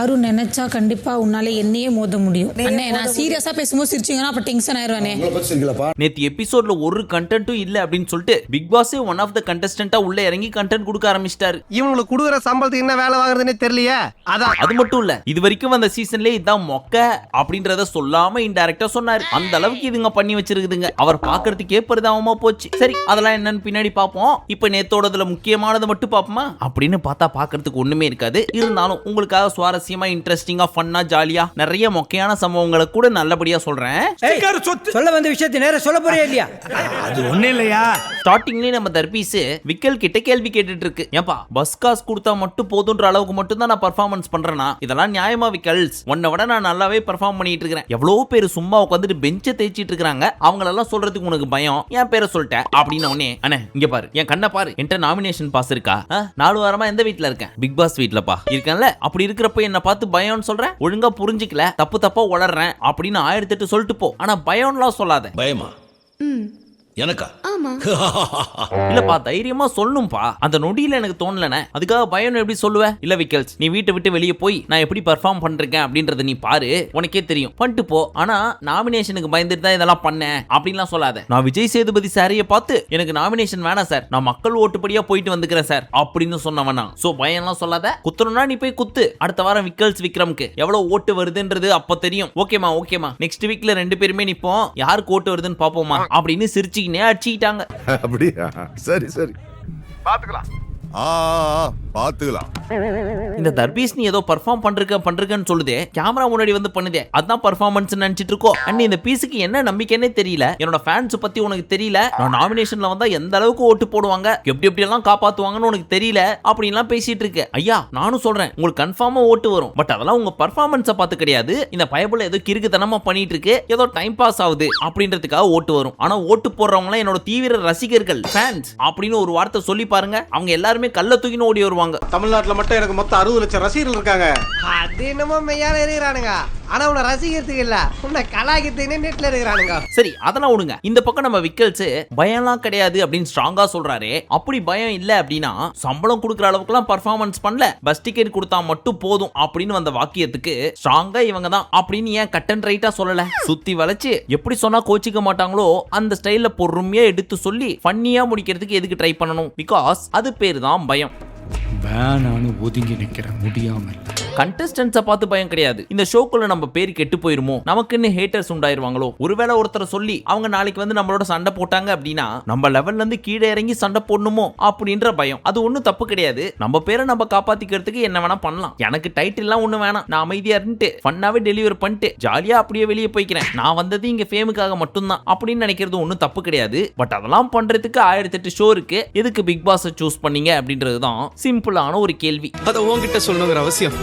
யாரும் நினைச்சா கண்டிப்பா உன்னால என்னையே மோத முடியும். அண்ணே நான் சீரியஸா பேசும்போது சிரிச்சீங்கன்னா அப்ப டென்ஷன் ஆயிருவானே. நேத்து எபிசோட்ல ஒரு கண்டென்ட்டும் இல்ல அப்படின்னு சொல்லிட்டு பிக் பாஸே ஒன் ஆஃப் த கண்டெஸ்டன்ட்டா உள்ள இறங்கி கண்டென்ட் கொடுக்க ஆரம்பிச்சிட்டாரு. இவங்களுக்கு கொடுக்குற சம்பளத்துக்கு என்ன வேலை வாங்குறதுன்னே தெரியலையே. அது மட்டும் இல்ல, இது வரைக்கும் வந்த சீசன்லயே இதான் மொக்க அப்படின்றத சொல்லாம இன்டைரக்டா சொன்னாரு. அந்த அளவுக்கு இதுங்க பண்ணி வச்சிருக்குதுங்க. அவர் பாக்குறதுக்கே பரிதாபமா போச்சு. சரி, அதெல்லாம் என்னன்னு பின்னாடி பாப்போம். இப்ப நேத்தோடதுல முக்கியமானதை மட்டும் பாப்போமா அப்படின்னு பார்த்தா பாக்குறதுக்கு ஒண்ணுமே இருக்காது. இருந்தாலும் உங்களுக்காக சுவாரஸ்யமா, இன்ட்ரெஸ்டிங்கா, ஃபன்னா, ஜாலியா நிறைய மொக்கையான சம்பவங்களை கூட நல்லபடியா சொல்றேன். சொல்ல வந்த விஷயத்தை நேரா சொல்ல போறியா இல்லையா? அது ஒண்ணு இல்லையா. ஸ்டார்டிங்லயே நம்ம தர்பீஸ் விக்கல் கிட்ட கேள்வி கேட்டுட்டு இருக்கு. ஏன்பா பஸ் காசு கொடுத்தா மட்டும் போதுன்ற அளவுக்கு மட்டும் தான் நான் பெர்ஃபார்மன்ஸ் பண்றேனா? இதெல்லாம் நியாயமா விக்கல்ஸ்? உன்னை விட நான் நல்லாவே பெர்ஃபார்ம் பண்ணிட்டு இருக்கேன். எவ்வளவு பேர் சும்மா உட்காந்துட்டு பெஞ்சை தேய்ச்சிட்டு இருக்காங்க. அவங்களெல்லாம் சொல்றதுக்கு உனக்கு பயம்? என் பேரை சொல்லிட்டேன் அப்படின்னு உடனே, அண்ணே இங்க பாரு, என் கண்ணை பாரு, என்கிட்ட நாமினேஷன் பாஸ் இருக்கா? 4 வாரமா எந்த வீட்டுல இருக்கேன்? பிக் பாஸ் வீட்டுலப்பா இருக்கேன்ல. அப்படி இருக்கிறப்ப என்ன பார்த்து பயம்னு சொல்றேன். ஒழுங்கா புரிஞ்சிக்கல, தப்பா உளறேன் அப்படின்னு 1008 சொல்லிட்டு போ. ஆனா பயம்லாம் சொல்லாத. பயமா? எனக்கா? இல்லப்பா, தைரியமா சொல்லணும்பா. அந்த நொடியில எனக்கு தோணலனே, அதுக்காக பயம் எப்படி சொல்லுவேன்? இல்ல விக்கல்ஸ், நீ வீட்டை விட்டு வெளியே போய் நான் எப்படி பெர்ஃபார்ம் பண்றேன் அப்படின்றத நீ பாரு, உனக்கே தெரியும், பண்ணிட்டு போ. ஆனா நாமினேஷனுக்கு பயந்துட்டு தான் இதெல்லாம் பண்ணேன் அப்படின்லாம் சொல்லாத. நான் விஜய் சேதுபதி சாரிய பார்த்து எனக்கு நாமினேஷன் வேணாம் சார், நான் மக்கள் ஓட்டுப்படியா போயிட்டு வந்துக்கிறேன் சார் அப்படின்னு சொன்னவனா. சோ பயம்லாம் சொல்லாத. குத்துறனா நீ போய் குத்து. அடுத்த வாரம் விக்கல்ஸ் விக்ரம்க்கு எவ்வளவு ஓட்டு வருதுன்றது அப்ப தெரியும். ஓகேமா, நெக்ஸ்ட் வீக்ல 2 பேருமே நிப்போம், யாருக்கு ஓட்டு வருதுன்னு பாப்போமா அப்படின்னு சிரிச்சு அடிச்சிட்டாங்க. அப்படியா? சரி பாத்துக்கலாம். இந்த தர்பீஸ் நீ ஏதோ பெர்ஃபார்ம் பண்றேன்னு சொல்லுதே, கேமரா முன்னாடி வந்து பண்ணுதே, அதான் பெர்ஃபார்மன்ஸ் நினைச்சிட்டு இருக்கோம். அண்ணி இந்த பீஸுக்கு என்ன நம்பிக்கைன்னே தெரியல. என்னோட ஃபேன்ஸ் பத்தி உனக்கு தெரியல. நான் நாமினேஷன்ல வந்தா எந்த அளவுக்கு ஓட்டு போடுவாங்க, எப்படி எல்லாம் காப்பாத்துவாங்கன்னு உனக்கு தெரியல அப்படின்லாம் பேசிட்டு இருக்கு. ஐயா நானும் சொல்றேன், உங்களுக்கு கன்ஃபார்மா ஓட்டு வரும். பட் அதெல்லாம் உங்க பெர்ஃபார்மன்ஸை பார்த்து கிடையாது. இந்த பயபுல ஏதோ கிறுக்குத்தனமா பண்ணிட்டு இருக்கு, ஏதோ டைம் பாஸ் ஆகுது அப்படின்றதுக்காக ஓட்டு வரும். ஆனா ஓட்டு போடுறவங்க என்னோட தீவிர ரசிகர்கள், ஃபேன்ஸ் அப்படின்னு ஒரு வார்த்தை சொல்லி பாருங்க, அவங்க எல்லாருமே கல்ல தூக்கின்னு ஓடி வருவாங்க. தமிழ்நாட்டுல மட்டும் எனக்கு மொத்தம் 60 லட்சம் ரசிகர்கள் இருக்காங்க. அது என்னமோ மெய்யால இருக்கிறானுங்க. ஆனா உன்னை ரசிக்கிறதுக்கு இல்ல, உன்னை கலாய்க்கிறதுக்கு நெட்ல இருக்கிறானுங்க. சரி அதெல்லாம் விடுங்க. இந்த பக்கம் நம்ம விக்கல்ஸ் பயம்லாம் கிடையாது அப்படின்னு ஸ்ட்ராங்கா சொல்றாரு. அப்படி பயம் இல்ல அப்படின்னா சம்பளம் கொடுக்குற அளவுக்கு எல்லாம் பெர்ஃபார்மன்ஸ் பண்ணல, பஸ் டிக்கெட் கொடுத்தா மட்டும் போதும் அப்படின்னு வந்த வாக்கியத்துக்கு ஸ்ட்ராங்கா இவங்க தான் அப்படின்னு ஏன் கட் அண்ட் ரைட்டா சொல்லல? சுத்தி வளைச்சு எப்படி சொன்னா கோச்சிக்க மாட்டாங்களோ அந்த ஸ்டைல்ல பொறுமையா எடுத்து சொல்லி ஃபன்னியா முடிக்கிறதுக்கு எதுக்கு ட்ரை பண்ணணும்? பிகாஸ் அது பேரு தான் பயம். வேணான்னு ஒதுங்கி நிக்கிற முடியாமல். கண்டஸ்டன்ஸை பார்த்து பயம் கிடையாது. இந்த ஷோக்குள்ள நம்ம பேர் கெட்டு போயிருமோ, நமக்குன்னு ஹேட்டர்ஸ் உண்டாயிருவாங்களோ, ஒருவேளை ஒருத்தரை சொல்லி அவங்க நாளைக்கு வந்து நம்மளோட சண்டை போட்டாங்க அப்படின்னா நம்ம லெவல்ல இருந்து கீழே இறங்கி சண்டை போடணுமோ அப்படின்ற பயம். அது ஒன்றும் தப்பு கிடையாது. நம்ம பேரை நம்ம காப்பாத்திக்கிறதுக்கு என்ன வேணா பண்ணலாம். எனக்கு டைட்டில்லாம் ஒண்ணு வேணாம், நான் அமைதியா இருந்துட்டு ஃபன்னாவே டெலிவர் பண்ணிட்டு ஜாலியா அப்படியே வெளியே போய்க்கிறேன், நான் வந்தது இங்க ஃபேமுக்காக மட்டும்தான் அப்படின்னு நினைக்கிறது ஒன்றும் தப்பு கிடையாது. பட் அதெல்லாம் பண்றதுக்கு 1008 ஷோ இருக்கு. எதுக்கு பிக் பாஸ் சூஸ் பண்ணீங்க அப்படின்றது தான் சிம்பிளான ஒரு கேள்வி. அத உன்கிட்ட சொல்லணுங்கிற அவசியம்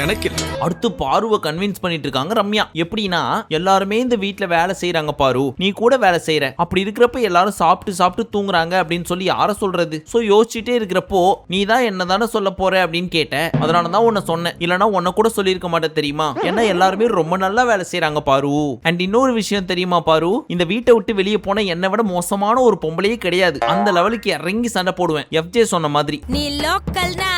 எனக்கு. அடுத்து பாருவை கன்வின்ஸ் பண்ணிட்டு இருக்காங்க ரம்யா. எப்படின்னா, எல்லாருமே இந்த வீட்டுல வேலை செய்யறாங்க பாரு, நீ கூட வேலை செய்யற, அப்படி இருக்கிறப்ப எல்லாரும் சாப்பிட்டு தூங்குறாங்க அப்படின்னு சொல்லி யார சொல்றது? சோ யோசிச்சுட்டே இருக்கிறப்போ நீ தான் என்னதானே சொல்ல போற அப்படின்னு கேட்ட. அதனாலதான் உன்னை சொன்னேன், இல்லனா உன்னை கூட சொல்லியிருக்க மாட்டேன் தெரியுமா? ஏன்னா எல்லாருமே ரொம்ப நல்லா வேலை செய்யறாங்க பாரு. அண்ட் இன்னொரு விஷயம் தெரியுமா பாரு, இந்த வீட்டை விட்டு வெளியே போன என்னை விட மோசமான ஒரு பொம்பளையே கிடையாது. அந்த லெவலுக்கு இறங்கி சண்டை போடுவேன். FJ சொன்ன மாதிரி நீ லோக்கல்னா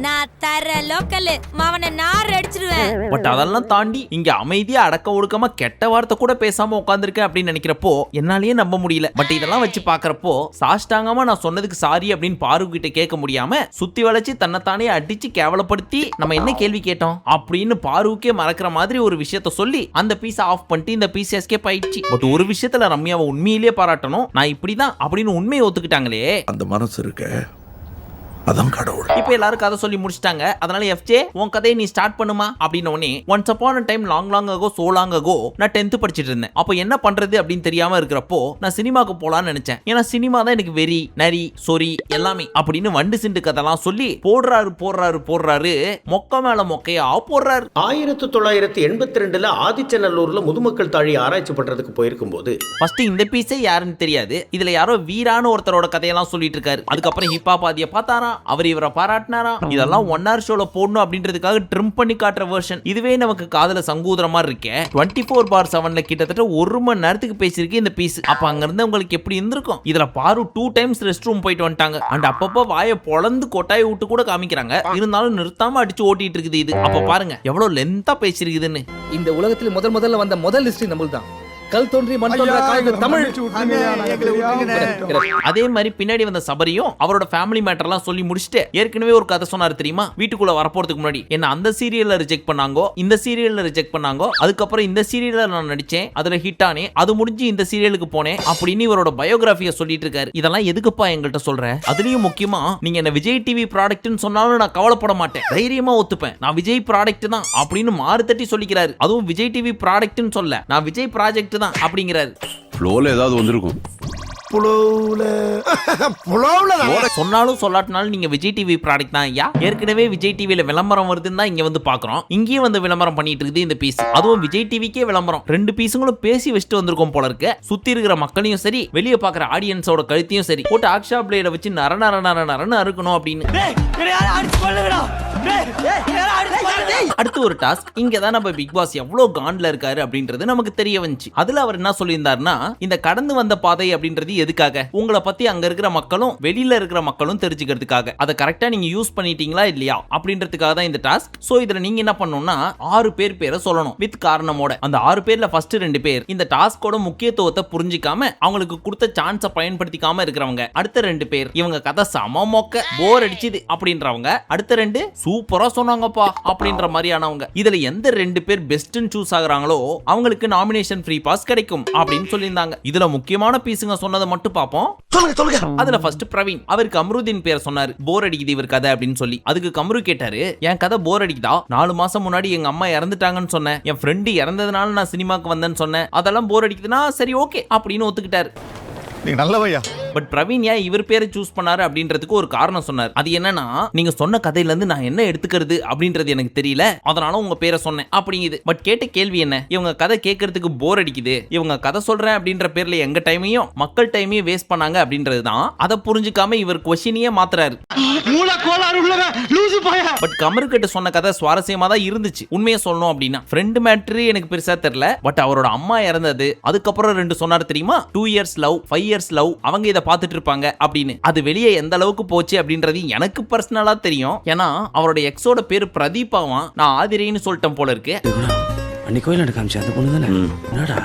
நான் தர லோக்கல் மாவன நார் அடிச்சிடுவேன். பட் அதெல்லாம் தாண்டி இங்க அமைதியா அடக்க ஒடுக்கமா கெட்ட வார்த்தை கூட பேசாம உட்கார்ந்திருக்கேன் அப்படின்னு நினைக்கிறப்போ என்னாலேயே நம்ப முடியல. பட் இதெல்லாம் வச்சு பாக்குறப்போ சாஷ்டாங்கமா நான் சொன்னதுக்கு சாரி அப்படின்னு பாரு கிட்ட கேட்க முடியாம சுத்தி வளைச்சு தன்னைத்தானே அடிச்சு கேவலப்படுத்தி நம்ம என்ன கேள்வி கேட்டோம் அப்படின்னு பாருக்கே மறக்கிற மாதிரி ஒரு விஷயத்த சொல்லி அந்த பீஸ் ஆஃப் பண்ணிட்டு இந்த பீஸ் எஸ்கேப் ஆயிடுச்சு. பட் ஒரு விஷயத்துல ரம்யாவை உண்மையிலேயே பாராட்டணும். நான் இப்படிதான் அப்படின்னு உண்மையை ஒத்துக்கிட்டாங்களே, அந்த மனசு இருக்க, அதான் கடவுள். இப்போ எல்லாரும் கதை சொல்லி முடிச்சிட்டாங்க. அதனால FJ உன் கதையை நீ ஸ்டார்ட் பண்ணுமா அப்படின்னு உடனே, once upon time long ago so long ago நான் 10th படிச்சிட்டு இருந்தேன். அப்போ என்ன பண்றது அப்படின்னு தெரியாம இருக்கிறப்போ நான் சினிமாக்கு போலான்னு நினைச்சேன். ஏன்னா சினிமா தான் எனக்கு வெறி நரி சொறி எல்லாமே அப்படின்னு வண்டு சிண்டு கதெல்லாம் சொல்லி போடுறாரு மொக்க மேல மொக்கையா போடுறாரு. 1982ல ஆதிச்சநல்லூர்ல முதுமக்கள் தாழி ஆராய்ச்சி பண்றதுக்கு போயிருக்கும் போது ஃபர்ஸ்ட் இந்த பீஸே யாருன்னு தெரியாது. இதுல யாரோ வீரான ஒருத்தரோட கதையெல்லாம் சொல்லிட்டு இருக்காரு. அதுக்கப்புறம் ஹிப்பா பாதிய பார்த்தாரா, சொன்னாராம், அவர் இவரை பாராட்டினாராம். இதெல்லாம் 1 hour ஷோல போடணும் அப்படின்றதுக்காக ட்ரிம் பண்ணி காட்டுற வெர்ஷன். இதுவே நமக்கு காதுல சங்கூதற மாதிரி இருக்கே. 24/7ல கிட்டத்தட்ட 1 மணி நேரத்துக்கு பேசிருக்கு இந்த பீஸ். அப்ப அங்க இருந்து உங்களுக்கு எப்படி இருந்திருக்கும்? இதுல பாரு 2 times ரெஸ்ட் ரூம் போயிட்டு வந்துட்டாங்க. அண்ட் அப்பப்ப வாயை பொளந்து கொட்டாய் விட்டு கூட காமிக்கிறாங்க. இருந்தாலும் நிறுத்தாம அடிச்சு ஓட்டிட்டு இருக்குது இது. அப்ப பாருங்க எவ்வளவு லென்த்தா பேசிருக்குதுன்னு. இந்த உலகத்தில் முதல்ல வந்த முதல் ஹிஸ்டரி நம்மள்தான். கல் தோன்றி மண் தோன்றா காய்ந்த தமிழ். அதே மாதிரி பின்னாடி வந்த சபரியும் அவரோட ஃபேமிலி மேட்டர்லாம் சொல்லி முடிச்சுட்டு ஏற்கனவே ஒரு கதை சொன்னாரு தெரியுமா? வீட்டுக்குள்ள வரப்போறதுக்கு முன்னாடி என்ன அந்த சீரியல்ல ரிஜெக்ட் பண்ணாங்கோ, இந்த சீரியல்ல ரிஜெக்ட் பண்ணாங்கோ, அதுக்கப்புறம் இந்த சீரியல்ல நான் நடிச்சேன், அதுல ஹிட் ஆனேன், அது முடிஞ்சு இந்த சீரியலுக்கு போனேன் அப்படின்னு இவரோட பயோகிராஃபியை சொல்லிட்டு இருக்காரு. இதெல்லாம் எதுக்குப்பா எங்கள்கிட்ட சொல்ற? அதுலயும் முக்கியமா நீங்க என்ன விஜய் டிவி ப்ராடக்ட்னு சொன்னாலும் நான் கவலைப்பட மாட்டேன், தைரியமா ஒத்துப்பேன், நான் விஜய் ப்ராடக்ட் தான் அப்படின்னு மாறு தட்டி சொல்லிக்கிறாரு. அதுவும் விஜய் டிவி ப்ராடக்ட்னு சொல்ல, நான் விஜய் ப்ராஜெக்ட் தான் அப்படிங்கிறாரு. ஃப்ளோல ஏதாவது வந்திருக்கும். சொன்னாலும் சொல்லாட்டினாலும் நீங்க விஜய் டிவி ப்ராடக்ட் தான் ஐயா. ஏற்கனவே விஜய் டிவில விளம்பரம் வருதுன்னு தான் இங்க வந்து பாக்குறோம். இங்கேயும் வந்து விளம்பரம் பண்ணிட்டு இருக்குது இந்த பீஸ். அதுவும் விஜய் டிவிக்கே விளம்பரம். 2 பீஸுங்களும் பேசி வச்சுட்டு வந்திருக்கோம் போல இருக்கு. சுத்தி இருக்கிற மக்களையும் சரி, வெளியே பாக்குற ஆடியன்ஸோட கழுத்தையும் சரி போட்டு ஆக்ஷா பிளேட வச்சு நர நர நர நரன்னு அறுக்கணும் அப்படின்னு. அடுத்து ஒரு டாஸ்க். இங்க தான் நம்ம பிக் பாஸ் எவ்வளவு காண்ட்ல இருக்காரு அப்படின்றது நமக்கு தெரிய வந்துச்சு. அதுல அவர் என்ன சொல்லியிருந்தாருன்னா, இந்த கடந்து வந்த பாதை அப்படின்றது எதுக்காக? உங்களை பத்தி அங்க இருக்கிற மக்களும் வெளியில இருக்கிற மக்களும் தெரிஞ்சுக்கிறதுக்காக. அதை கரெக்டா நீங்க யூஸ் பண்ணிட்டீங்களா இல்லையா அப்படின்றதுக்காக தான் இந்த டாஸ்க். சோ இதுல நீங்க என்ன பண்ணணும்னா 6 பேரை சொல்லணும் வித் காரணமோட. அந்த 6 பேர்ல ஃபர்ஸ்ட் 2 பேர் இந்த டாஸ்கோட முக்கியத்துவத்தை புரிஞ்சிக்காம அவங்களுக்கு கொடுத்த சான்ஸை பயன்படுத்திக்காம இருக்கிறவங்க. அடுத்த 2 பேர் இவங்க கதை சம மொக்க போர் அடிச்சுது அப்படின்றவங்க. அடுத்த 2 சூப்பரா சொன்னாங்கப்பா அப்படின்ற மாதிரியானவங்க. இதுல எந்த 2 பேர் பெஸ்ட்னு சூஸ் ஆகுறாங்களோ அவங்களுக்கு நாமினேஷன் ஃப்ரீ பாஸ் கிடைக்கும் அப்படின்னு சொல்லியிருந்தாங்க. இதுல முக்கியமான பீஸுங்க சொன்னதை மட்டும் பார்ப்போம். அதுல ஃபர்ஸ்ட் பிரவீன், அவருக்கு அம்ருதீன் பேர் சொன்னாரு, போர் அடிக்குது இவர் கதை அப்படின்னு சொல்லி. அதுக்கு கம்ரு கேட்டாரு, என் கதை போர் அடிக்குதா? 4 மாசம் முன்னாடி எங்க அம்மா இறந்துட்டாங்கன்னு சொன்னேன், என் ஃப்ரெண்டு இறந்ததுனால நான் சினிமாக்கு வந்தேன்னு சொன்னேன், அதெல்லாம் போர் அடிக்குதுன்னா சரி ஓகே அப்படின்னு ஒத்துக்கிட்டாரு. நீங்க நல்லவையா. பட் பிரவீன் ஏன் இவர் பேரை சூஸ் பண்ணாரு அப்படின்றதுக்கு ஒரு காரணம் சொன்னார். அது என்னன்னா, நீங்க சொன்ன கதையில இருந்து நான் என்ன எடுத்துக்கிறது அப்படின்றது எனக்கு தெரியல, அதனால உங்க பேரை சொன்னேன் அப்படிங்குது. பட் கேட்ட கேள்வி என்ன, இவங்க கதை கேட்கறதுக்கு போர் அடிக்குது, இவங்க கதை சொல்றேன் அப்படின்ற பேர்ல எங்க டைமையும் மக்கள் டைமையும் வேஸ்ட் பண்ணாங்க அப்படின்றதுதான். அதை புரிஞ்சுக்காம இவர் கொஸ்டினையே மாத்துறாரு. பட் கமரு கிட்ட சொன்ன கதை சுவாரஸ்யமா தான் இருந்துச்சு. உண்மையை சொல்லணும் அப்படின்னா ஃப்ரெண்ட் மேட்ரு எனக்கு பெருசா தெரியல, பட் அவரோட அம்மா இறந்தது, அதுக்கப்புறம் 2 சொன்னாரு தெரியுமா, 2 years லவ், 5 years லவ், அவங்க இதை பார்த்துட்டு இருப்பாங்க அப்படின்னு. அது வெளியே எந்த அளவுக்கு போச்சு அப்படின்றது எனக்கு பர்சனலா தெரியும். ஏன்னா அவரோட எக்ஸோட பேரு பிரதீபாவா, நான் ஆதிரின்னு சொல்லிட்டேன் போல இருக்கு. அன்னைக்கு கோயில் காமிச்சு அந்த பொண்ணு தானே? என்னடா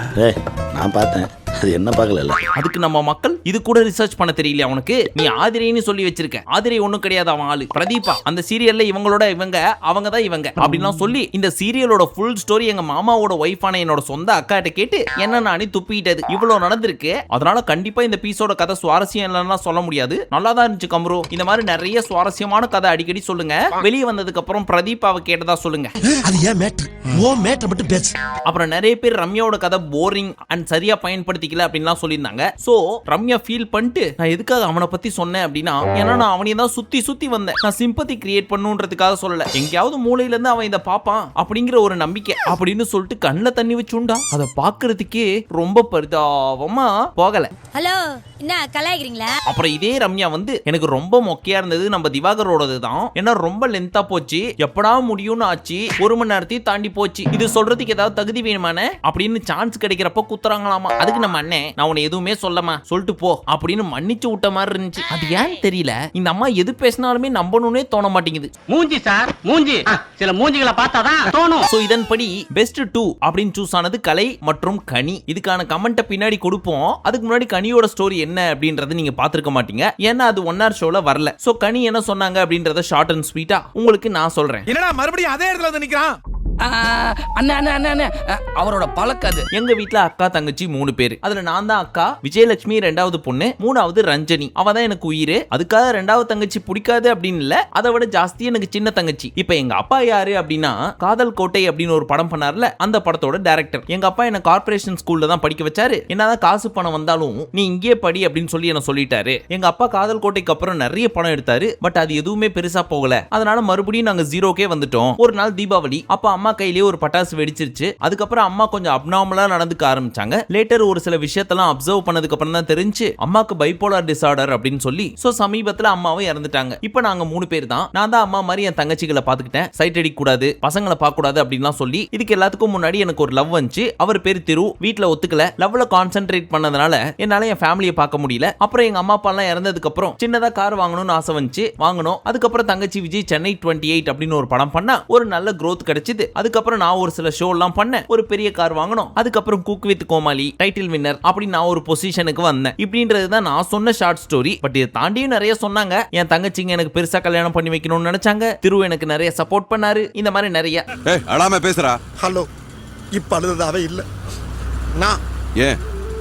நான் பார்த்தேன், அது என்ன பார்க்கல. அதுக்கு நம்ம மக்கள் இது கூட ரிசர்ச் பண்ண தெரியல அவனுக்கு. நீ ஆதிரின்னு சொல்லி வச்சிருக்க, ஆதிரி ஒண்ணும் கிடையாது, அவன் ஆளு பிரதீபா. அந்த சீரியல்ல இவங்களோட இவங்க, அவங்க தான் இவங்க அப்படின்லாம் சொல்லி இந்த சீரியலோட ஃபுல் ஸ்டோரி எங்க மாமாவோட ஒய்ஃபான என்னோட சொந்த அக்காட்ட கேட்டு என்ன நானே துப்பிட்டது. இவ்வளவு நடந்திருக்கு. அதனால கண்டிப்பா இந்த பீஸோட கதை சுவாரஸ்யம் இல்லைன்னா சொல்ல முடியாது. நல்லா தான் இருந்துச்சு கம்ரு. இந்த மாதிரி நிறைய சுவாரஸ்யமான கதை அடிக்கடி சொல்லுங்க. வெளியே வந்ததுக்கு அப்புறம் பிரதீபாவை கேட்டதா சொல்லுங்க. அது ஏன் மேட்ரு? ஓ மேட்ரு மட்டும் பேசு. அப்புறம் நிறைய பேர் ரம்யாவோட கதை போரிங் அண்ட் சரியா பயன்படுத்திக்கல அப்படின்லாம் சொல்லியிருந்தாங்க. சோ ரம்யா ஃபீல் பண்ணிட்டு, நான் எதுக்காக அவனை பத்தி சொன்னேன் அப்படின்னா, ஏன்னா நான் அவனையே தான் சுத்தி வந்தேன், நான் சிம்பத்தி கிரியேட் பண்ணுன்றதுக்காக சொல்லல, எங்கேயாவது மூலையில இருந்து அவன் இதை பாப்பான் அப்படிங்கிற ஒரு நம்பிக்கை அப்படின்னு சொல்லிட்டு கண்ணில் தண்ணி வச்சுண்டா. அதை பாக்குறதுக்கே ரொம்ப பரிதாபமா போகல. ஹலோ, என்ன கலாய்க்கிறீங்களா? அப்புறம் இதே ரம்யா வந்து எனக்கு ரொம்ப மொக்கையா இருந்தது நம்ம திவாகரோடது தான். ஏன்னா ரொம்ப லென்த்தா போச்சு, எப்படா முடியும்னு ஆச்சு, 1 மணி நேரத்தையும் தாண்டி போச்சு. இது சொல்றதுக்கு ஏதாவது தகுதி வேணுமானே அப்படின்னு சான்ஸ் கிடைக்கிறப்ப குத்துறாங்களாமா. அதுக்கு நம்ம அண்ணன், நான் உன்னை எதுவுமே சொல்லமா, சொல்லிட்டு போ அப்படின்னு மன்னிச்சு விட்ட மாதிரி இருந்துச்சு. அது ஏன்னு தெரியல, இந்த அம்மா எது பேசினாலுமே நம்பணும்னே தோண மாட்டேங்குது. மூஞ்சி சார் மூஞ்சி, சில மூஞ்சிகளை பார்த்தாதான் தோணும். சோ இதன்படி பெஸ்ட் 2 அப்படின்னு சூஸ் ஆனது கலை மற்றும் கனி. இதுக்கான கமெண்ட்டை பின்னாடி கொடுப்போம். அதுக்கு முன்னாடி கனியோட ஸ்டோரி என்ன அப்படின்றத நீங்க பாத்துருக்க மாட்டீங்க, ஏன்னா அது 1 hour ஷோல வரல. சோ கனி என்ன சொன்னாங்க அப்படின்றத ஷார்ட் அண்ட் ஸ்வீட்டா உங்களுக்கு நான் சொல்றேன். என்னடா மறுபடியும் அதே இடத்துல வந்து நிக்கிறான்? அவரோட பழக்கம் அது. எங்க வீட்ல அக்கா தங்கச்சி 3 பேர். அதுல நான் தான் அக்கா, விஜயலட்சுமி 2வது பொண்ணு, 3வது ரஞ்சனி, அவ தான் எனக்கு உயிர். அதுக்காக 2வது தங்கச்சி பிடிக்காது அப்படின்னு இல்ல, அதை விட ஜாஸ்தி எனக்கு சின்ன தங்கச்சி. இப்ப எங்க அப்பா யாரு அப்படின்னா, காதல் கோட்டை அப்படின்னு ஒரு படம் பண்ணார்ல, அந்த படத்தோட டைரக்டர். எங்க அப்பா என்ன கார்ப்பரேஷன் ஸ்கூல்ல தான் படிக்க வச்சாரு. என்னதான் காசு பணம் வந்தாலும் நீ இங்கே படி அப்படின்னு சொல்லி என்ன சொல்லிட்டாரு. எங்க அப்பா காதல் கோட்டைக்கு அப்புறம் நிறைய பணம் எடுத்தாரு, பட் அது எதுவுமே பெருசா போகல. அதனால மறுபடியும் நாங்க 0க்கே வந்துட்டோம். ஒரு நாள் தீபாவளி, அப்பா அம்மா அம்மா கையிலேயே ஒரு பட்டாசு வெடிச்சிருச்சு. அதுக்கப்புறம் அம்மா கொஞ்சம் அப்நார்மலா நடந்துக்க ஆரம்பிச்சாங்க. லேட்டர் ஒரு சில விஷயத்தெல்லாம் அப்சர்வ் பண்ணதுக்கு அப்புறம் தான் தெரிஞ்சு அம்மாக்கு பைபோலார் டிசார்டர் அப்படின்னு சொல்லி. சோ சமீபத்துல அம்மாவும் இறந்துட்டாங்க. இப்போ நாங்க 3 பேர் தான். நான் தான் அம்மா மாதிரி என் தங்கச்சிகளை பாத்துக்கிட்டேன். சைட் அடிக்க கூடாது, பசங்களை பார்க்க கூடாது அப்படின்லாம் சொல்லி. இதுக்கு எல்லாத்துக்கும் முன்னாடி எனக்கு ஒரு லவ் வந்துச்சு. அவர் பேரு திரு. வீட்ல ஒத்துக்கல. லவ்ல கான்சென்ட்ரேட் பண்ணதுனால என்னால என் ஃபேமிலியை பார்க்க முடியல. அப்புறம் எங்க அம்மா அப்பா எல்லாம் இறந்ததுக்கு அப்புறம் சின்னதா கார் வாங்கணும்னு ஆசை வந்துச்சு, வாங்கணும். அதுக்கப்புறம் தங்கச்சி விஜய் சென்னை 28 அப்படின்னு ஒரு படம் பண்ணா ஒரு நல்ல growth கிடைச்சது. அதுக்கப்புறம் நான் ஒரு சில ஷோ எல்லாம் பண்ணேன், ஒரு பெரிய கார் வாங்கணும். அதுக்கப்புறம் குக் வித் கோமாளி டைட்டில் வின்னர் அப்படி நான் ஒரு பொசிஷனுக்கு வந்தேன். இப்படின்றதுதான் நான் சொன்ன ஷார்ட் ஸ்டோரி. பட் இதை தாண்டியும் நிறைய சொன்னாங்க. என் தங்கச்சிங்க எனக்கு பெருசா கல்யாணம் பண்ணி வைக்கணும்னு நினைச்சாங்க. திரு எனக்கு நிறைய சப்போர்ட் பண்ணாரு. இந்த மாதிரி நிறைய. அழாம பேசுறா. ஹலோ, இப்ப அழுது அவ இல்ல, நான் ஏன்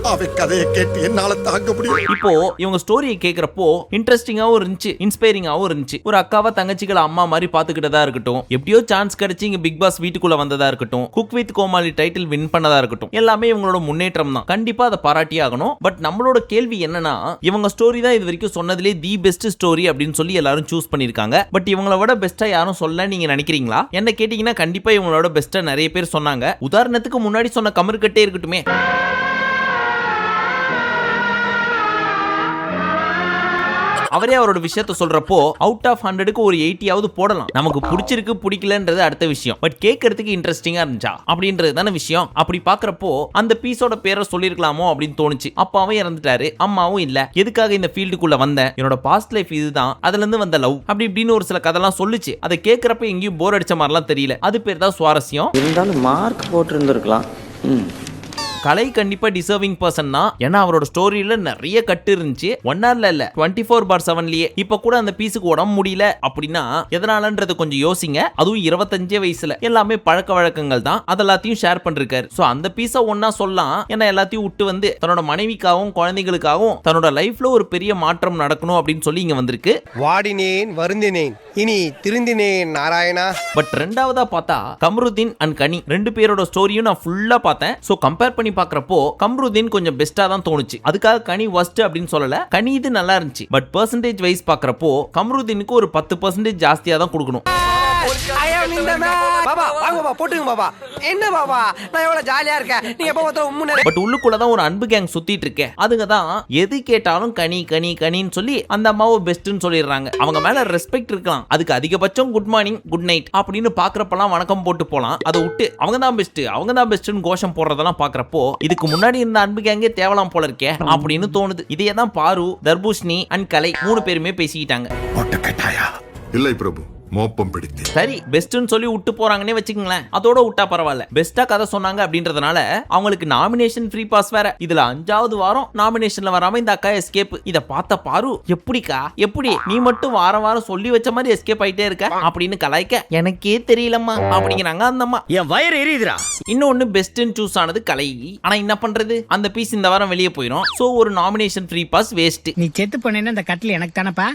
அவ கதையை கேட்டு என்னால தாங்க முடியும். இப்போ இவங்க ஸ்டோரியை கேட்கறப்போ இன்ட்ரெஸ்டிங்காவும் இருந்துச்சு, இன்ஸ்பைரிங்காவும் இருந்துச்சு. ஒரு அக்காவா தங்கச்சிகளை அம்மா மாதிரி பாத்துக்கிட்டதா இருக்கட்டும், எப்படியோ சான்ஸ் கிடைச்சு இங்க பிக் பாஸ் வீட்டுக்குள்ள வந்ததா இருக்கட்டும், குக் வித் கோமாளி டைட்டில் வின் பண்ணதா இருக்கட்டும், எல்லாமே இவங்களோட முன்னேற்றம் தான். கண்டிப்பா அதை பாராட்டி ஆகணும். பட் நம்மளோட கேள்வி என்னன்னா, இவங்க ஸ்டோரி தான் இது வரைக்கும் சொன்னதுலேயே தி பெஸ்ட் ஸ்டோரி அப்படின்னு சொல்லி எல்லாரும் சூஸ் பண்ணிருக்காங்க. பட் இவங்கள விட பெஸ்டா யாரும் சொல்ல நீங்க நினைக்கிறீங்களா? என்ன கேட்டீங்கன்னா கண்டிப்பா இவங்களோட பெஸ்டா நிறைய பேர் சொன்னாங்க. உதாரணத்துக்கு முன்னாடி சொன்ன கமர்கட்டே இருக்கட்டுமே. அவரே அவரோட விஷயத்த சொல்றப்போ அவுட் ஆஃப் 100க்கு ஒரு 80ஆவது போடலாம். நமக்கு பிடிச்சிருக்கு பிடிக்கலன்றது அடுத்த விஷயம். பட் கேட்கறதுக்கு இன்ட்ரெஸ்டிங்கா இருந்துச்சா அப்படின்றது தானே விஷயம். அப்படி பாக்குறப்போ அந்த பீஸோட பேரை சொல்லிருக்கலாமோ அப்படின்னு தோணுச்சு. அப்பாவும் இறந்துட்டாரு, அம்மாவும் இல்ல. எதுக்காக இந்த ஃபீல்டுக்குள்ள வந்தேன், என்னோட பாஸ்ட் லைஃப் இதுதான், அதுல இருந்து வந்த லவ் அப்படி இப்படின்னு ஒரு சில கதைலாம் சொல்லுச்சு. அதை கேட்கறப்ப எங்கேயும் போர் அடிச்ச மாதிரிலாம் தெரியல. அது பேர் தான் சுவாரஸ்யம். இருந்தாலும் மார்க் போட்டு இருந்திருக்கலாம். கலை கண்டிப்பா டிசர்விங் பர்சன் தான். ஏன்னா அவரோட ஸ்டோரியில நிறைய கட்டு இருந்துச்சு. 1 hourல இல்ல 24/7லயே. இப்ப கூட அந்த பீஸுக்கு உடம்பு முடியல அப்படின்னா எதனாலன்றது கொஞ்சம் யோசிங்க. அதுவும் 25 வயசுல. எல்லாமே பழக்க வழக்கங்கள் தான். அதெல்லாத்தையும் ஷேர் பண்ணிருக்காரு. சோ அந்த பீஸை ஒன்னா சொல்லலாம். ஏன்னா எல்லாத்தையும் விட்டு வந்து தன்னோட மனைவிக்காகவும் குழந்தைகளுக்காகவும் தன்னோட லைஃப்ல ஒரு பெரிய மாற்றம் நடக்கணும் அப்படின்னு சொல்லி இங்க வந்திருக்கு. வாடினேன் வருந்தினேன் இனி திருந்தினேன் நாராயணா. பட் ரெண்டாவதா பார்த்தா கம்ருதீன் அண்ட் கனி 2 பேரோட ஸ்டோரியும் நான் ஃபுல்லா பார்த்தேன். சோ கம்பேர் பண்ணி பாக்குறப்போ கம்ருதீன் கொஞ்சம் பெஸ்டா தான் தோணுச்சு. அதுக்காக கனி வர்ஸ்ட் அப்படின்னு சொல்லல, கனி இது நல்லா இருந்துச்சு. பட் பெர்சன்டேஜ் வைஸ் பாக்குறப்போ கம்ருதீனுக்கு ஒரு 10% ஜாஸ்தியா தான் கொடுக்கணும். பட் உள்ளுக்குள்ளதான் ஒரு அன்பு கேங் சுத்திட்டு இருக்கேன். அதுங்க தான் எது கேட்டாலும் கனி கனி கனின்னு சொல்லி அந்த அம்மாவை பெஸ்ட்னு சொல்லிடுறாங்க. அவங்க மேல ரெஸ்பெக்ட் இருக்கலாம். அதுக்கு அதிகபட்சம் குட் மார்னிங் குட் நைட் அப்படின்னு பாக்குறப்பெல்லாம் வணக்கம் போட்டு போலாம். அதை விட்டு அவங்க தான் பெஸ்ட்னு கோஷம் போடுறதெல்லாம் பாக்குறப்போ இதுக்கு முன்னாடி இருந்த அன்பு கேங்கே தேவலாம் போல இருக்கே அப்படின்னு தோணுது. இதையே தான் பாரு, தர்பூஷணி அண்ட் கலை 3 பேருமே பேசிக்கிட்டாங்க. இல்லை பிரபு, மோப்பம் பிடித்து சரி பெஸ்ட்னு சொல்லி விட்டு போறாங்கன்னே வச்சுக்கங்களேன். அதோட விட்டா பரவாயில்ல. பெஸ்டா கதை சொன்னாங்க அப்படின்றதுனால அவங்களுக்கு நாமினேஷன் ஃப்ரீ பாஸ் வேற. இதுல 5வது வாரம் நாமினேஷன்ல வராம இந்த அக்கா எஸ்கேப். இத பார்த்த பாரு எப்படிக்கா எப்படி நீ மட்டும் வாரம் வாரம் சொல்லி வச்ச மாதிரி எஸ்கேப் ஆயிட்டே இருக்க அப்படின்னு கலாய்க்க எனக்கே தெரியலம்மா அப்படிங்கிறாங்க அந்த அம்மா. என் வயிறு எரியுதுடா. இன்னொன்னு பெஸ்ட்னு சூஸ் ஆனது கலை. ஆனா என்ன பண்றது, அந்த பீஸ் இந்த வாரம் வெளியே போயிடும். சோ ஒரு நாமினேஷன் ஃப்ரீ பாஸ் வேஸ்ட். நீ செத்து பண்ணேன்னா இந்த கட்டில் எனக்கு தானப்பா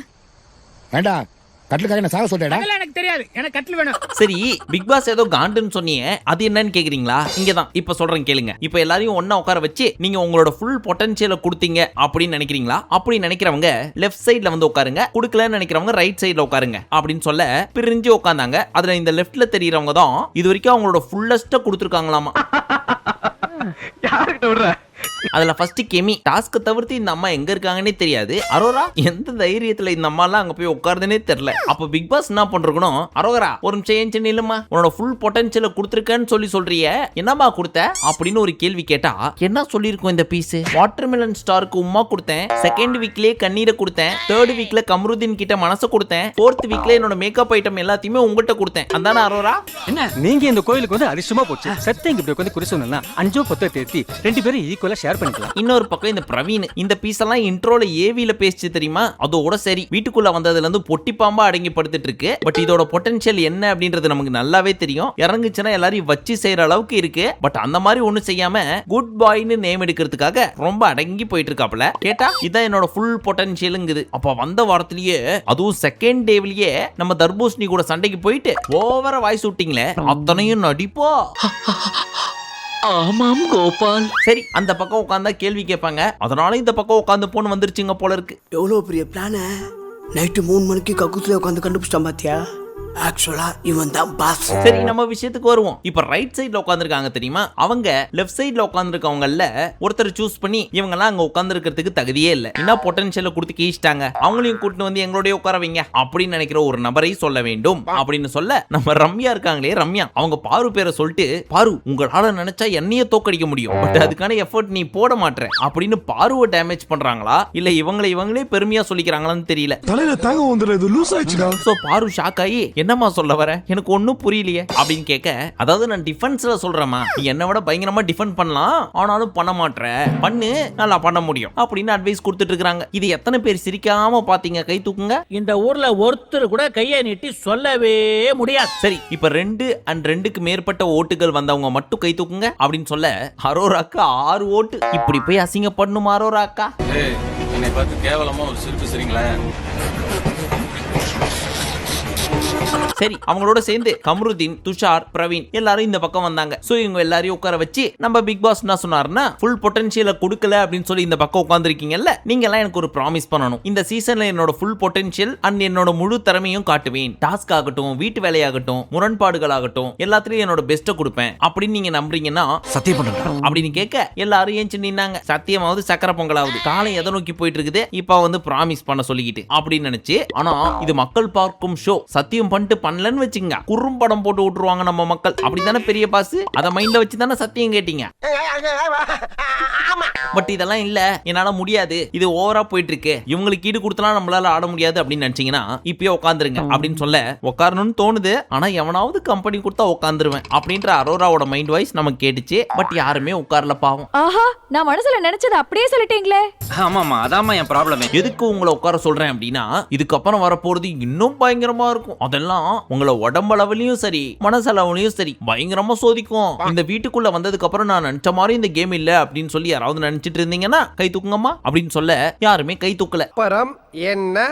வேண்டாம், கட்டிலுக்காக சாக சொல்றேடா. எனக்கு தெரியாது, எனக்கு கட்டில் வேணும். சரி பிக் பாஸ் ஏதோ காண்டுன்னு சொன்னீங்க, அது என்னன்னு கேக்குறீங்களா? இங்கதான் இப்ப சொல்றேன் கேளுங்க. இப்ப எல்லாரையும் ஒண்ணா உட்கார வச்சு நீங்க உங்களோட ஃபுல் பொட்டன்ஷியலை கொடுத்தீங்க அப்படின்னு நினைக்கிறீங்களா? அப்படி நினைக்கிறவங்க லெஃப்ட் சைட்ல வந்து உட்காருங்க, கொடுக்கலன்னு நினைக்கிறவங்க ரைட் சைட்ல உட்காருங்க அப்படின்னு சொல்ல பிரிஞ்சு உட்கார்ந்தாங்க. அதுல இந்த லெஃப்ட்ல தெரியறவங்க தான் இது வரைக்கும் அவங்களோட ஃபுல்லஸ்ட கொடுத்துருக்காங்களாமா. யாருக்கிட்ட விடுற? அதுல ஃபர்ஸ்ட் கெமி. டாஸ்க் தவிர்த்து இந்த அம்மா எங்க இருக்காங்கன்னே தெரியாது. அரோரா எந்த தைரியத்துல இந்த அம்மா எல்லாம் அங்க போய் உட்கார்ந்தனே தெரியல. அப்ப பிக் பாஸ் என்ன பண்றோம், அரோகரா ஒரு நிமிஷம் ஏன் இல்லம்மா, உன்னோட ஃபுல் பொட்டன்ஷியலை கொடுத்துருக்கேன்னு சொல்றிய, என்னமா கொடுத்த அப்படின்னு ஒரு கேள்வி கேட்டா என்ன சொல்லிருக்கோம் இந்த பீஸ்? வாட்டர்மெலன் ஸ்டாருக்கு உமா கொடுத்தேன், 2nd வீக்லயே கண்ணீரை கொடுத்தேன், 3rd வீக்ல கமருதீன் கிட்ட மனசை கொடுத்தேன், 4th வீக்ல என்னோட மேக்கப் ஐட்டம் எல்லாத்தையுமே உங்ககிட்ட கொடுத்தேன். அதானே அரோரா? என்ன நீங்க இந்த கோயிலுக்கு வந்து அதிர்ஷ்டமா போச்சு. சத்தியம் இப்படி உட்கார்ந்து குறி சொன்னா 5 10 தேத்தி 2 பேரும் ஈக்குவலா ஷேர் பண்ணிக்கலாம். இன்னொரு பக்கம் இந்த பிரவீன் இந்த பீஸ் எல்லாம் இன்ட்ரோல ஏவில பேசிச்சு தெரியுமா? அதோட சரி வீட்டுக்குள்ள வந்ததுல இருந்து பொட்டி பாம்பா அடங்கி படுத்துட்டு இருக்கு. பட் இதோட பொட்டன்ஷியல் என்ன அப்படின்றது நமக்கு நல்லாவே தெரியும். இறங்குச்சுன்னா எல்லாரையும் வச்சு செய்யற அளவுக்கு இருக்கு. பட் அந்த மாதிரி ஒண்ணு செய்யாம குட் பாய்னு நேம் எடுக்கிறதுக்காக ரொம்ப அடங்கி போயிட்டு இருக்காப்ல. கேட்டா இதான் என்னோட ஃபுல் பொட்டன்ஷியலுங்குது. அப்ப வந்த வாரத்திலேயே அதுவும் 2nd டேவிலேயே நம்ம தர்பூஷணி கூட சண்டைக்கு போயிட்டு ஓவரா வாய்ஸ் விட்டீங்களே, அத்தனையும் நடிப்போ. ஆமாம் கோபால். சரி அந்த பக்கம் உட்கார்ந்தா கேள்வி கேட்பாங்க, அதனால இந்த பக்கம் உட்கார்ந்து போன் வந்துருச்சுங்க போல இருக்கு. எவ்வளவு பெரிய பிளான நைட்டு 3 மணிக்கு கக்கூத்துல உட்காந்து கண்டுபிடிச்சிட்டான் பாத்தியா? ஆக்சுவலா இவன் தான் பாஸ். சரி, நம்ம விஷயத்துக்கு வருவோம். இப்ப ரைட் சைடுல உட்கார்ந்திருக்காங்க தெரியுமா, அவங்க லெஃப்ட் சைடுல உட்கார்ந்திருக்கவங்கல்ல ஒருத்தர் சூஸ் பண்ணி இவங்க எல்லாம் அங்க உட்கார்ந்திருக்கிறதுக்கு தகுதியே இல்ல, என்ன பொட்டன்ஷியல கொடுத்து கீழ்ச்சிட்டாங்க, அவங்களையும் கூட்டிட்டு வந்து எங்களோடய உட்கார வைங்க அப்படின்னு நினைக்கிற ஒரு நபரை சொல்ல வேண்டும் அப்படின்னு சொல்ல, நம்ம ரம்யா இருக்காங்களே ரம்யா, அவங்க பாரு பேரை சொல்லிட்டு, பாரு உங்களால நினைச்சா என்னையே தோக்கடிக்க முடியும், பட் அதுக்கான எஃபர்ட் நீ போட மாட்டேற அப்படின்னு பாருவை டேமேஜ் பண்றாங்களா இல்ல இவங்களே பெருமையா சொல்லிக்கிறாங்களான்னு தெரியல. தலையில தாங்க வந்துடுது லூஸ் ஆயிடுச்சுடா. சோ பாரு ஷாக் ஆகி என்னமா சொல்ல வர, எனக்கு ஒன்னும் புரியலையே அப்படின்னு கேட்க, அதாவது நான் டிஃபென்ஸ்ல சொல்றேமா, நீ என்ன விட பயங்கரமா டிஃபெண்ட் பண்ணலாம், ஆனாலும் பண்ண மாட்டற, பண்ணு நல்லா பண்ண முடியும் அப்படின்னு அட்வைஸ் கொடுத்துட்டு இருக்காங்க. இது எத்தனை பேர் சிரிக்காம பாத்தீங்க, கை தூக்குங்க. இந்த ஊர்ல ஒருத்தர் கூட கையை நீட்டி சொல்லவே முடியாது. சரி, இப்ப 2 and 2க்கு மேற்பட்ட ஓட்டுகள் வந்தவங்க மட்டும் கை தூக்குங்க அப்படின்னு சொல்ல, அரோராக்கு 6 ஓட்டு. இப்படி போய் அசிங்கப்படணுமா அரோராக்கா? என்னை பார்த்து கேவலமா ஒரு சிரிப்பு சரிங்களா? சரி, அவங்களோட சேர்ந்து கமருதீன், துஷார், பிரவீன் எல்லாரும் இந்த பக்கம் வந்தாங்க. சோ இவங்க எல்லாரையும் உட்கார வச்சு நம்ம பிக் பாஸ் என்ன சொன்னாருன்னா, ஃபுல் பொட்டன்ஷியலை கொடுக்கல அப்படின்னு சொல்லி இந்த பக்கம் உட்கார்ந்துருக்கீங்கல்ல, நீங்க எல்லாம் எனக்கு ஒரு ப்ராமிஸ் பண்ணணும், இந்த சீசன்ல என்னோட ஃபுல் பொட்டன்ஷியல் அண்ட் என்னோட முழு திறமையும் காட்டுவேன், டாஸ்க் ஆகட்டும், வீட்டு வேலையாகட்டும், முரண்பாடுகள் ஆகட்டும், எல்லாத்துலயும் என்னோட பெஸ்ட்டை கொடுப்பேன் அப்படின்னு நீங்க நம்புறீங்கன்னா சத்தியம் பண்ணுங்க அப்படின்னு கேட்க, எல்லாரும் ஏஞ்சி நின்னாங்க. சத்தியமாவது சக்கரை பொங்கலாவது, காலம் எதை நோக்கி போயிட்டு இருக்குது, இப்ப வந்து ப்ராமிஸ் பண்ண சொல்லிக்கிட்டு அப்படின்னு நினைச்சு. ஆனா இது மக்கள் பார்க்கும் ஷோ, சத்தியம் பண்ணிட்டு பண்ணலன்னு வச்சுங்க குறும்படம் போட்டு விட்டுருவாங்க நம்ம மக்கள். அப்படித்தானே பெரிய பாஸ், அத மைண்ட்ல வச்சு தானே சத்தியம் கேட்டீங்க. பட் இதெல்லாம் இல்ல, என்னால முடியாது, இது ஓவரா போயிட்டு இருக்கு, இவங்களுக்கு ஈடு கொடுத்தலாம் நம்மளால ஆட முடியாது அப்படின்னு நினைச்சீங்கன்னா இப்பயே உட்காந்துருங்க அப்படின்னு சொல்ல, உட்காரணும்னு தோணுது, ஆனா எவனாவது கம்பெனி கொடுத்தா உட்காந்துருவேன் அப்படின்ற அரோராவோட மைண்ட் வாய்ஸ் நமக்கு கேட்டுச்சு. பட் யாருமே உட்காரல பாவம். ஆஹா, நான் மனசுல நினைச்சது அப்படியே சொல்லிட்டீங்களே. ஆமாமா, அதாம்மா என் ப்ராப்ளமே. எதுக்கு உங்களை உட்கார சொல்றேன் அப்படின்னா, இதுக்கப்புறம் வரப்போறது இன்னும் பயங்கரமா இருக்கும். அதெல்லாம் உங்களை உடம்பளவுலயும் சரி மனசளவுலயும் சரி பயங்கரமா சோதிக்கும். இந்த வீட்டுக்குள்ள வந்ததுக்கு அப்புறம் நான் நினைச்ச மாதிரி இந்த கேம் இல்ல அப்படின்னு சொல்லி யாராவது நினைச்சிட்டு இருந்தீங்கன்னா கை தூக்குங்கம்மா அப்படின்னு சொல்ல, யாருமே கை தூக்கல. பரம் என்ன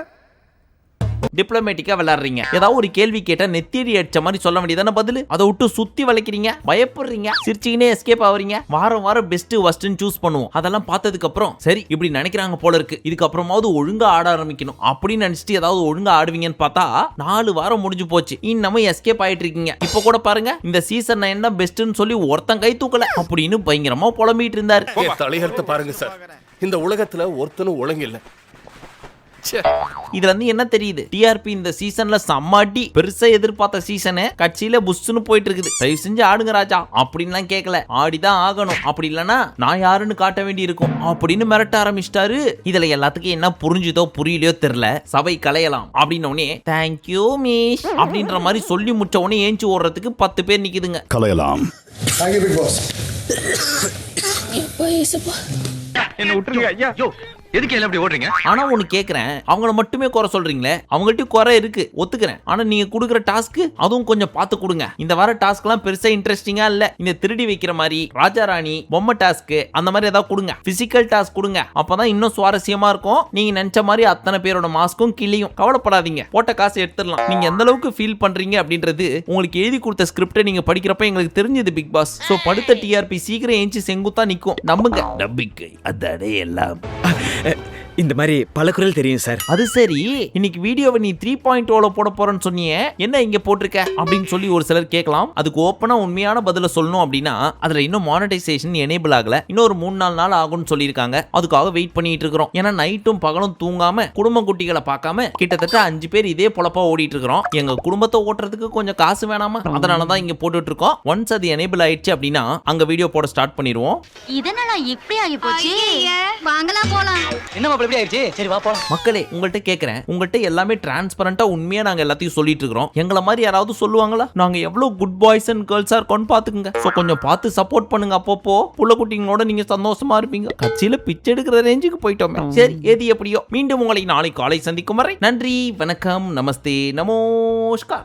டிப்ளமேட்டிக்கா விளையாடுறீங்க, ஏதாவது ஒரு கேள்வி கேட்டா நெத்தியடி அடிச்ச மாதிரி சொல்ல வேண்டியதான பதில், அதை விட்டு சுத்தி வளைக்கிறீங்க, பயப்படுறீங்க, சிரிச்சிக்கினே எஸ்கேப் ஆவறீங்க. வாரம் வாரம் பெஸ்ட் வர்ஸ்ட்னு சூஸ் பண்ணுவோம். அதெல்லாம் பார்த்ததுக்கு அப்புறம் சரி இப்படி நினைக்கிறாங்க போல இருக்கு, இதுக்கப்புறமாவது ஒழுங்கா ஆட ஆரம்பிக்கணும் அப்படின்னு நினைச்சிட்டு ஏதாவது ஒழுங்கா ஆடுவீங்கன்னு பார்த்தா 4 வாரம் முடிஞ்சு போச்சு, இன்னமும் எஸ்கேப் ஆயிட்டு இருக்கீங்க. இப்ப கூட பாருங்க, இந்த சீசன் என்ன பெஸ்ட்னு சொல்லி ஒருத்தன் கை தூக்கல அப்படின்னு பயங்கரமா புலம்பிட்டு இருந்தாரு. தலையெடுத்து பாருங்க சார், இந்த உலகத்துல ஒருத்தனும் ஒழுங்கு இல்ல. இதுல இருந்து என்ன தெரியுது, டிஆர்பி இந்த சீசன்ல சம்மாட்டி பெருசா எதிர்பார்த்த சீசனு கட்சியில புஷ்னு போயிட்டு இருக்குது. தயவு செஞ்சு ஆடுங்க ராஜா அப்படின்லாம் கேட்கல, ஆடிதான் ஆகணும், அப்படி இல்லனா நான் யாருன்னு காட்ட வேண்டி இருக்கும் அப்படின்னு மிரட்ட ஆரம்பிச்சிட்டாரு. இதுல எல்லாத்துக்கும் என்ன புரிஞ்சுதோ புரியலையோ தெரியல, சபை கலையலாம் அப்படின்னே தேங்க்யூ மிஸ் அப்படின்ற மாதிரி சொல்லி முடிச்ச உடனே ஏஞ்சி ஓடுறதுக்கு 10 பேர் நிக்குதுங்க. கலையலாம். என்ன விட்டுருங்க ஐயா. யோ, எதுக்கு எல்லாம் இப்படி ஓடுறீங்க? ஆனா ஒன்னு கேக்குறேன், அவங்கள மட்டுமே குறை சொல்றீங்களே, அவங்கள்ட்ட குறை இருக்கு ஒத்துக்கிறேன், ஆனா நீங்க கொடுக்குற டாஸ்க் அதுவும் கொஞ்சம் பார்த்து கொடுங்க. இந்த வார டாஸ்க் எல்லாம் பெருசா இன்ட்ரெஸ்டிங்கா இல்ல, இந்த திருடி வைக்கிற மாதிரி, ராஜா ராணி பொம்மை டாஸ்க் அந்த மாதிரி ஏதாவது கொடுங்க, பிசிக்கல் டாஸ்க் கொடுங்க, அப்பதான் இன்னும் சுவாரஸ்யமா இருக்கும். நீங்க நினைச்ச மாதிரி அத்தனை பேரோட மாஸ்க்கும் கிளியும், கவலைப்படாதீங்க, போட்ட காசு எடுத்துடலாம். நீங்க எந்த அளவுக்கு ஃபீல் பண்றீங்க அப்படின்றது உங்களுக்கு எழுதி கொடுத்த ஸ்கிரிப்டை நீங்க படிக்கிறப்ப எங்களுக்கு தெரிஞ்சது பிக் பாஸ். சோ படுத்த டிஆர்பி சீக்கிரம் ஏஞ்சி செங்குத்தா நிக்கும், நம்புங்க, நம்பிக்கை அதே எல்லாம். இந்த மாதிரி பல குரல் தெரியும் சார். அது சரி, இன்னைக்கு வீடியோவை நீ 3.0 போட போறன்னு சொன்னியே, என்ன இங்க போட்டிருக்க அப்படின்னு சொல்லி ஒரு சிலர் கேட்கலாம். அதுக்கு ஓப்பனா உண்மையான பதில சொல்லணும் அப்படின்னா, அதுல இன்னும் மானிட்டைசேஷன் எனேபிள் ஆகல, இன்னும் ஒரு 3-4 நாள் ஆகும்னு சொல்லியிருக்காங்க. அதுக்காக வெயிட் பண்ணிட்டு இருக்கிறோம். ஏன்னா நைட்டும் பகலும் தூங்காம குடும்ப குட்டிகளை பார்க்காம கிட்டத்தட்ட 5 பேர் இதே பொழப்பா ஓடிட்டு இருக்கிறோம். எங்க குடும்பத்தை ஓட்டுறதுக்கு கொஞ்சம் காசு வேணாமா, அதனாலதான் இங்க போட்டுட்டு இருக்கோம். ஒன்ஸ் அது எனேபிள் ஆயிடுச்சு அப்படின்னா அங்க வீடியோ போட ஸ்டார்ட் பண்ணிடுவோம். இதனால இப்படி ஆகி போச்சு, வாங்கலாம் போலாம். என்ன எப்படி ஆயிடுச்சு? சரி வா போலாம். மக்களே உங்கள்கிட்ட கேட்கிறேன், உங்கள்கிட்ட எல்லாமே டிரான்ஸ்பரண்டா உண்மையா நாங்க எல்லாத்தையும் சொல்லிட்டு இருக்கிறோம். எங்களை மாதிரி யாராவது சொல்லுவாங்களா? நாங்க எவ்வளவு குட் பாய்ஸ் அண்ட் கேர்ள்ஸா இருக்கோம்னு பாத்துக்குங்க. சோ கொஞ்சம் பார்த்து சப்போர்ட் பண்ணுங்க. அப்பப்போ புள்ள குட்டிங்களோட நீங்க சந்தோஷமா இருப்பீங்க. கட்சியில பிச்சை எடுக்கிற ரேஞ்சுக்கு போயிட்டோமே. சரி எது எப்படியோ, மீண்டும் உங்களை நாளை காலை சந்திக்கும் வரை நன்றி, வணக்கம், நமஸ்தே, நமஸ்கார்.